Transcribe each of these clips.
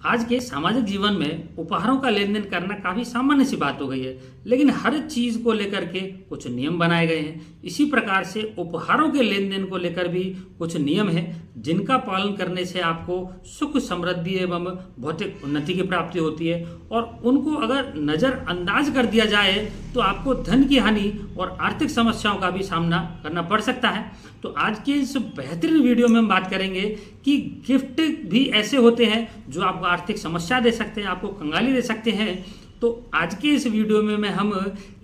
आज के सामाजिक जीवन में उपहारों का लेन देन करना काफी सामान्य सी बात हो गई है, लेकिन हर चीज को लेकर के कुछ नियम बनाए गए हैं। इसी प्रकार से उपहारों के लेन देन को लेकर भी कुछ नियम है, जिनका पालन करने से आपको सुख समृद्धि एवं भौतिक उन्नति की प्राप्ति होती है, और उनको अगर नजरअंदाज कर दिया जाए तो आपको धन की हानि और आर्थिक समस्याओं का भी सामना करना पड़ सकता है। तो आज के इस बेहतरीन वीडियो में हम बात करेंगे कि गिफ्ट भी ऐसे होते हैं जो आपको आर्थिक समस्या दे सकते हैं, आपको कंगाली दे सकते हैं। तो आज के इस वीडियो में हम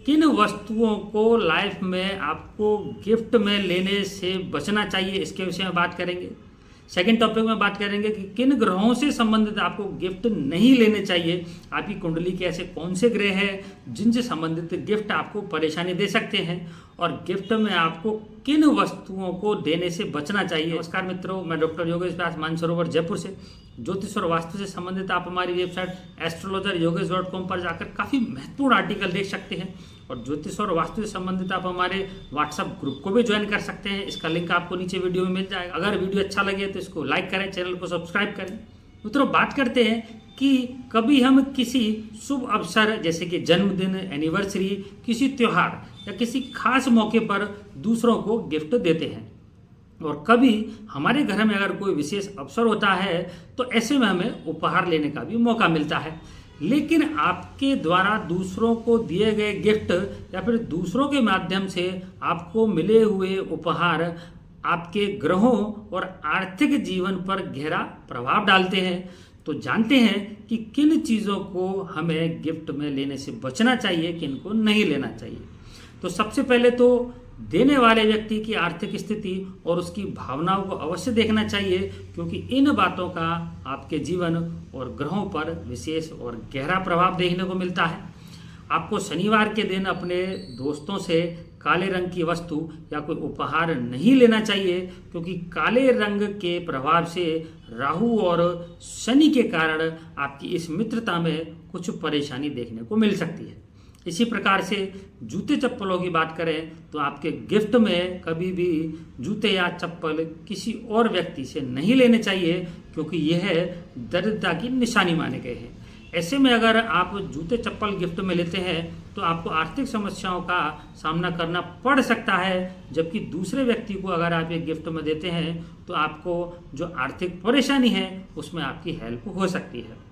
किन वस्तुओं को लाइफ में आपको गिफ्ट में लेने से बचना चाहिए, इसके विषय में बात करेंगे। सेकंड टॉपिक में बात करेंगे कि किन ग्रहों से संबंधित आपको गिफ्ट नहीं लेने चाहिए। आपकी कुंडली के ऐसे कौन से ग्रह हैं जिनसे संबंधित गिफ्ट आपको परेशानी दे सकते हैं, और गिफ्ट में आपको किन वस्तुओं को देने से बचना चाहिए। नमस्कार मित्रों, मैं डॉक्टर योगेश व्यास मानसरोवर जयपुर से। ज्योतिष और वास्तु से संबंधित आप हमारी वेबसाइट astrologeryogesh.com पर जाकर काफ़ी महत्वपूर्ण आर्टिकल देख सकते हैं, और ज्योतिष और वास्तु से संबंधित आप हमारे व्हाट्सएप ग्रुप को भी ज्वाइन कर सकते हैं। इसका लिंक आपको नीचे वीडियो में मिल जाएगा। अगर वीडियो अच्छा लगे तो इसको लाइक करें, चैनल को सब्सक्राइब करें। मित्रों, बात करते हैं कि कभी हम किसी शुभ अवसर जैसे कि जन्मदिन, एनिवर्सरी, किसी त्योहार या किसी खास मौके पर दूसरों को गिफ्ट देते हैं, और कभी हमारे घर में अगर कोई विशेष अवसर होता है तो ऐसे में हमें उपहार लेने का भी मौका मिलता है। लेकिन आपके द्वारा दूसरों को दिए गए गिफ्ट या फिर दूसरों के माध्यम से आपको मिले हुए उपहार आपके ग्रहों और आर्थिक जीवन पर गहरा प्रभाव डालते हैं। तो जानते हैं कि किन चीज़ों को हमें गिफ्ट में लेने से बचना चाहिए, किन को नहीं लेना चाहिए। तो सबसे पहले तो देने वाले व्यक्ति की आर्थिक स्थिति और उसकी भावनाओं को अवश्य देखना चाहिए, क्योंकि इन बातों का आपके जीवन और ग्रहों पर विशेष और गहरा प्रभाव देखने को मिलता है। आपको शनिवार के दिन अपने दोस्तों से काले रंग की वस्तु या कोई उपहार नहीं लेना चाहिए, क्योंकि काले रंग के प्रभाव से राहु और शनि के कारण आपकी इस मित्रता में कुछ परेशानी देखने को मिल सकती है। इसी प्रकार से जूते चप्पलों की बात करें तो आपके गिफ्ट में कभी भी जूते या चप्पल किसी और व्यक्ति से नहीं लेने चाहिए, क्योंकि यह दरिद्रता की निशानी माने गए हैं। ऐसे में अगर आप जूते चप्पल गिफ्ट में लेते हैं तो आपको आर्थिक समस्याओं का सामना करना पड़ सकता है, जबकि दूसरे व्यक्ति को अगर आप ये गिफ्ट में देते हैं तो आपको जो आर्थिक परेशानी है उसमें आपकी हेल्प हो सकती है।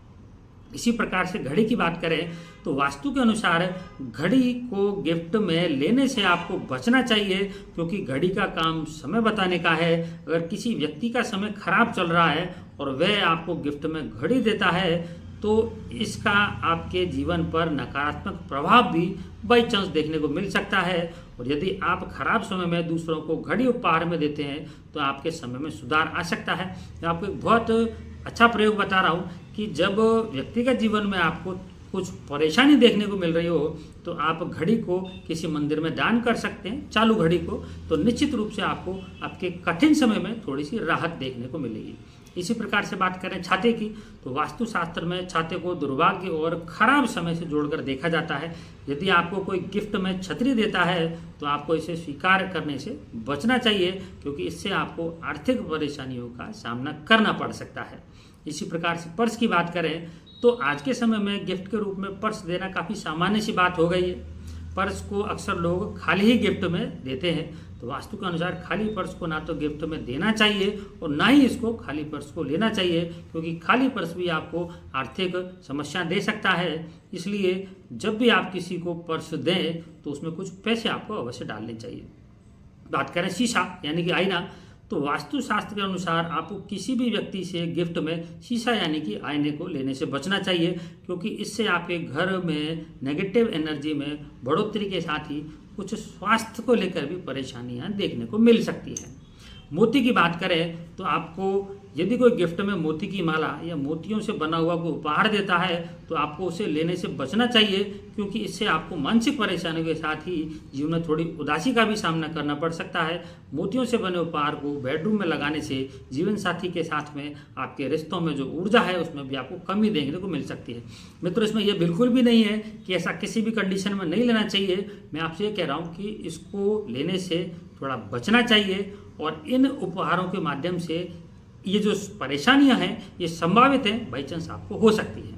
इसी प्रकार से घड़ी की बात करें तो वास्तु के अनुसार घड़ी को गिफ्ट में लेने से आपको बचना चाहिए, क्योंकि घड़ी का काम समय बताने का है। अगर किसी व्यक्ति का समय खराब चल रहा है और वह आपको गिफ्ट में घड़ी देता है तो इसका आपके जीवन पर नकारात्मक प्रभाव भी बाई चांस देखने को मिल सकता है। और यदि आप खराब समय में दूसरों को घड़ी उपहार में देते हैं तो आपके समय में सुधार आ सकता है। मैं आपको एक बहुत अच्छा प्रयोग बता रहा हूँ कि जब व्यक्तिगत जीवन में आपको कुछ परेशानी देखने को मिल रही हो तो आप घड़ी को किसी मंदिर में दान कर सकते हैं, चालू घड़ी को, तो निश्चित रूप से आपको आपके कठिन समय में थोड़ी सी राहत देखने को मिलेगी। इसी प्रकार से बात करें छाते की तो वास्तुशास्त्र में छाते को दुर्भाग्य और खराब समय से जोड़कर देखा जाता है। यदि आपको कोई गिफ्ट में छतरी देता है तो आपको इसे स्वीकार करने से बचना चाहिए, क्योंकि इससे आपको आर्थिक परेशानियों का सामना करना पड़ सकता है। इसी प्रकार से पर्स की बात करें तो आज के समय में गिफ्ट के रूप में पर्स देना काफ़ी सामान्य सी बात हो गई है। पर्स को अक्सर लोग खाली ही गिफ्ट में देते हैं, तो वास्तु के अनुसार खाली पर्स को ना तो गिफ्ट में देना चाहिए और ना ही इसको खाली पर्स को लेना चाहिए, क्योंकि खाली पर्स भी आपको आर्थिक समस्या दे सकता है। इसलिए जब भी आप किसी को पर्स दें तो उसमें कुछ पैसे आपको अवश्य डालने चाहिए। बात करें शीशा यानी कि आईना, तो वास्तुशास्त्र के अनुसार आपको किसी भी व्यक्ति से गिफ्ट में शीशा यानी कि आईने को लेने से बचना चाहिए, क्योंकि इससे आपके घर में नेगेटिव एनर्जी में बढ़ोतरी के साथ ही कुछ स्वास्थ्य को लेकर भी परेशानियां देखने को मिल सकती है। मोती की बात करें तो आपको यदि कोई गिफ्ट में मोती की माला या मोतियों से बना हुआ कोई उपहार देता है तो आपको उसे लेने से बचना चाहिए, क्योंकि इससे आपको मानसिक परेशानियों के साथ ही जीवन में थोड़ी उदासी का भी सामना करना पड़ सकता है। मोतियों से बने उपहार को बेडरूम में लगाने से जीवन साथी के साथ में आपके रिश्तों में जो ऊर्जा है उसमें भी आपको कमी देखने को मिल सकती है। मित्रों, इसमें यह बिल्कुल भी नहीं है कि ऐसा किसी भी कंडीशन में नहीं लेना चाहिए। मैं आपसे ये कह रहा हूँ कि इसको लेने से थोड़ा बचना चाहिए, और इन उपहारों के माध्यम से ये जो परेशानियां हैं ये संभावित है, बाई चांस आपको हो सकती है।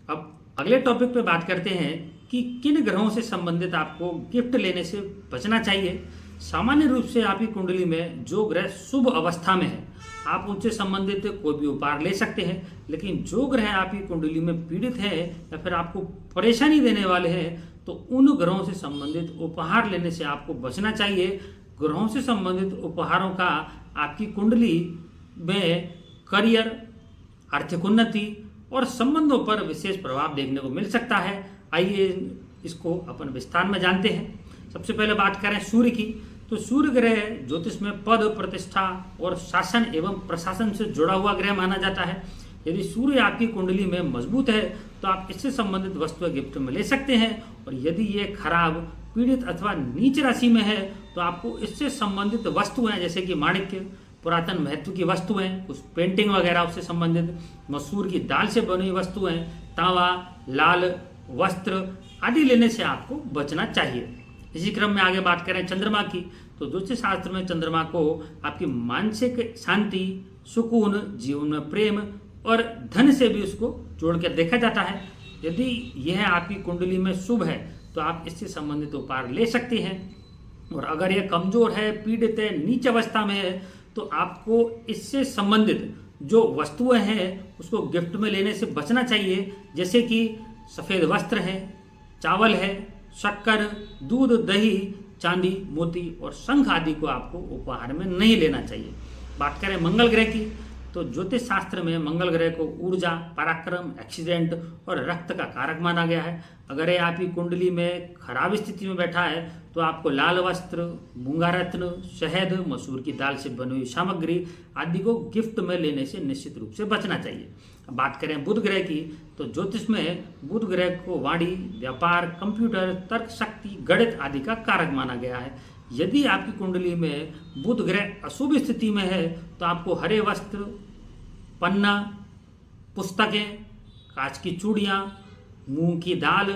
अब अगले टॉपिक पे बात करते हैं कि किन ग्रहों से संबंधित आपको गिफ्ट लेने से बचना चाहिए। सामान्य रूप से आपकी कुंडली में जो ग्रह शुभ अवस्था में है आप उनसे संबंधित कोई भी उपहार ले सकते हैं, लेकिन जो ग्रह आपकी कुंडली में पीड़ित है या फिर आपको परेशानी देने वाले हैं तो उन ग्रहों से संबंधित उपहार लेने से आपको बचना चाहिए। ग्रहों से संबंधित उपहारों का आपकी कुंडली में करियर, आर्थिक उन्नति और संबंधों पर विशेष प्रभाव देखने को मिल सकता है। आइए इसको अपन विस्तार में जानते हैं। सबसे पहले बात करें सूर्य की, तो सूर्य ग्रह ज्योतिष में पद, प्रतिष्ठा और शासन एवं प्रशासन से जुड़ा हुआ ग्रह माना जाता है। यदि सूर्य आपकी कुंडली में मजबूत है तो आप इससे संबंधित वस्तुएं गिफ्ट में ले सकते हैं, और यदि ये खराब, पीड़ित अथवा नीच राशि में है तो आपको इससे संबंधित वस्तुएं जैसे कि माणिक्य, पुरातन महत्व की वस्तुएं, कुछ पेंटिंग वगैरह उससे संबंधित, मसूर की दाल से बनी हुई वस्तुएं, तांबा, लाल वस्त्र आदि लेने से आपको बचना चाहिए। इसी क्रम में आगे बात करें चंद्रमा की, तो ज्योतिष शास्त्र में चंद्रमा को आपकी मानसिक शांति, सुकून, जीवन में प्रेम और धन से भी उसको जोड़कर देखा जाता है। यदि यह आपकी कुंडली में शुभ है तो आप इससे संबंधित उपहार ले सकते हैं, और अगर यह कमजोर है, पीड़ित है, नीच अवस्था में है तो आपको इससे संबंधित जो वस्तुएं हैं उसको गिफ्ट में लेने से बचना चाहिए, जैसे कि सफेद वस्त्र है, चावल है, शक्कर, दूध, दही, चांदी, मोती और शंख आदि को आपको उपहार में नहीं लेना चाहिए। बात करें मंगल ग्रह की, तो ज्योतिष शास्त्र में मंगल ग्रह को ऊर्जा, पराक्रम, एक्सीडेंट और रक्त का कारक माना गया है। अगर ये आपकी कुंडली में खराब स्थिति में बैठा है तो आपको लाल वस्त्र, मूंगा रत्न, शहद, मसूर की दाल से बनी हुई सामग्री आदि को गिफ्ट में लेने से निश्चित रूप से बचना चाहिए। अब बात करें बुध ग्रह की, तो ज्योतिष में बुध ग्रह को वाणी, व्यापार, कंप्यूटर, तर्क शक्ति, गणित आदि का कारक माना गया है। यदि आपकी कुंडली में बुध ग्रह अशुभ स्थिति में है तो आपको हरे वस्त्र, पन्ना, पुस्तकें, कांच की चूड़ियाँ, मूंग की दाल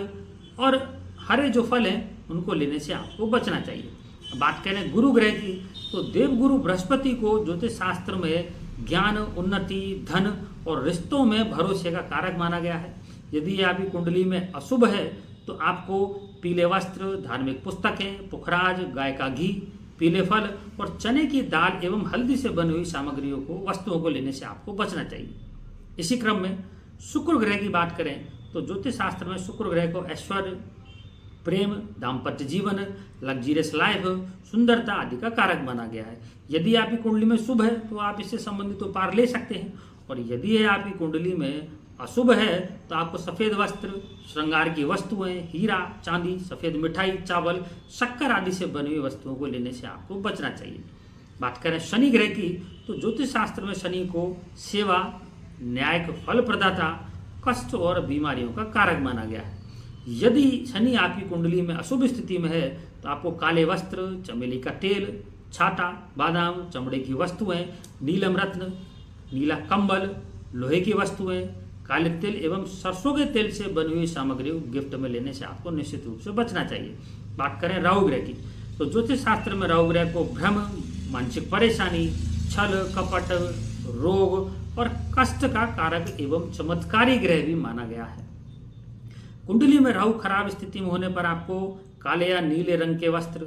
और हरे जो फल हैं उनको लेने से आपको बचना चाहिए। बात करें गुरु ग्रह की, तो देवगुरु बृहस्पति को ज्योतिष शास्त्र में ज्ञान, उन्नति, धन और रिश्तों में भरोसे का कारक माना गया है। यदि ये आपकी कुंडली में अशुभ है तो आपको पीले वस्त्र, धार्मिक पुस्तकें, पुखराज, गाय का घी, पीले फल और चने की दाल एवं हल्दी से बनी हुई सामग्रियों को, वस्तुओं को लेने से आपको बचना चाहिए। इसी क्रम में शुक्र ग्रह की बात करें तो ज्योतिष शास्त्र में शुक्र ग्रह को ऐश्वर्य, प्रेम, दाम्पत्य जीवन, लग्जरियस लाइफ, सुंदरता आदि का कारक माना गया है। यदि आपकी कुंडली में शुभ है तो आप इससे संबंधित उपहार ले सकते हैं, और यदि यह आपकी कुंडली में अशुभ है तो आपको सफेद वस्त्र, श्रृंगार की वस्तुएं, हीरा, चांदी, सफेद मिठाई, चावल, शक्कर आदि से बनी हुई वस्तुओं को लेने से आपको बचना चाहिए। बात करें शनि ग्रह की, तो ज्योतिष शास्त्र में शनि को सेवा, न्यायिक फल प्रदाता, कष्ट और बीमारियों का कारक माना गया है। यदि शनि आपकी कुंडली में अशुभ स्थिति में है तो आपको काले वस्त्र, चमेली का तेल, छाता, बादाम, चमड़े की वस्तुएं, नीलम रत्न, नीला कंबल, लोहे की वस्तुएं, काले तिल एवं सरसों के तेल से बनी हुई सामग्री गिफ्ट में लेने से आपको निश्चित रूप से बचना चाहिए। बात करें राहु ग्रह की, तो ज्योतिष शास्त्र में राहु ग्रह को भ्रम, मानसिक परेशानी, छल, कपट, रोग और कष्ट का कारक एवं चमत्कारी ग्रह भी माना गया है। कुंडली में राहु खराब स्थिति में होने पर आपको काले या नीले रंग के वस्त्र,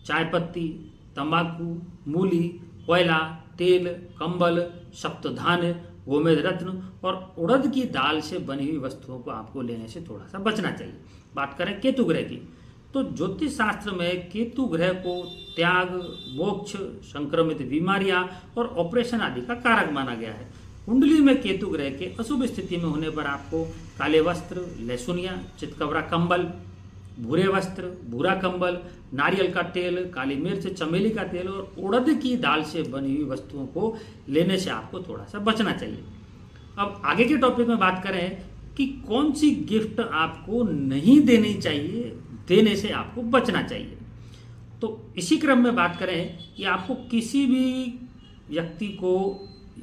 चाय पत्ती, तंबाकू, मूली, कोयला, तेल, कंबल, सप्तधान्य, गोमेद रत्न और उड़द की दाल से बनी हुई वस्तुओं को आपको लेने से थोड़ा सा बचना चाहिए। बात करें केतु ग्रह की, तो ज्योतिष शास्त्र में केतु ग्रह को त्याग, मोक्ष, संक्रमित बीमारियां और ऑपरेशन आदि का कारक माना गया है। कुंडली में केतु ग्रह के अशुभ स्थिति में होने पर आपको काले वस्त्र, लहसुनिया, चितकबरा कंबल, भूरे वस्त्र, भूरा कंबल, नारियल का तेल, काली मिर्च, चमेली का तेल और उड़द की दाल से बनी हुई वस्तुओं को लेने से आपको थोड़ा सा बचना चाहिए। अब आगे के टॉपिक में बात करें कि कौन सी गिफ्ट आपको नहीं देनी चाहिए, देने से आपको बचना चाहिए। तो इसी क्रम में बात करें कि आपको किसी भी व्यक्ति को,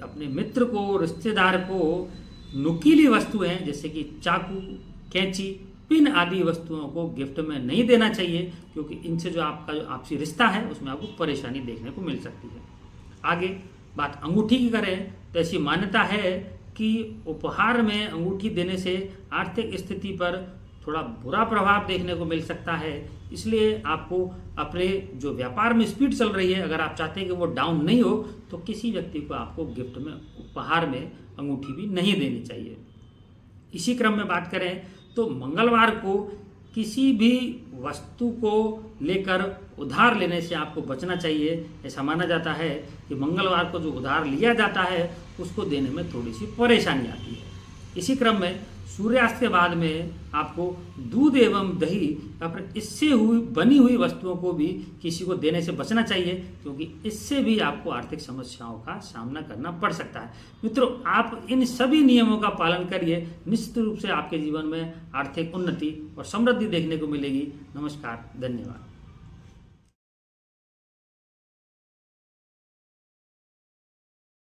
अपने मित्र को, रिश्तेदार को नुकीली वस्तुएं जैसे कि चाकू, कैंची, पिन आदि वस्तुओं को गिफ्ट में नहीं देना चाहिए, क्योंकि इनसे जो आपका जो आपसी रिश्ता है उसमें आपको परेशानी देखने को मिल सकती है। आगे बात अंगूठी की करें तो ऐसी मान्यता है कि उपहार में अंगूठी देने से आर्थिक स्थिति पर थोड़ा बुरा प्रभाव देखने को मिल सकता है। इसलिए आपको अपने जो व्यापार में स्पीड चल रही है, अगर आप चाहते हैं कि वो डाउन नहीं हो, तो किसी व्यक्ति को आपको गिफ्ट में, उपहार में अंगूठी भी नहीं देनी चाहिए। इसी क्रम में बात करें तो मंगलवार को किसी भी वस्तु को लेकर उधार लेने से आपको बचना चाहिए। ऐसा माना जाता है कि मंगलवार को जो उधार लिया जाता है उसको देने में थोड़ी सी परेशानी आती है। इसी क्रम में सूर्यास्त के बाद में आपको दूध एवं दही या फिर इससे बनी हुई वस्तुओं को भी किसी को देने से बचना चाहिए, क्योंकि इससे भी आपको आर्थिक समस्याओं का सामना करना पड़ सकता है। मित्रों, आप इन सभी नियमों का पालन करिए, निश्चित रूप से आपके जीवन में आर्थिक उन्नति और समृद्धि देखने को मिलेगी। नमस्कार, धन्यवाद।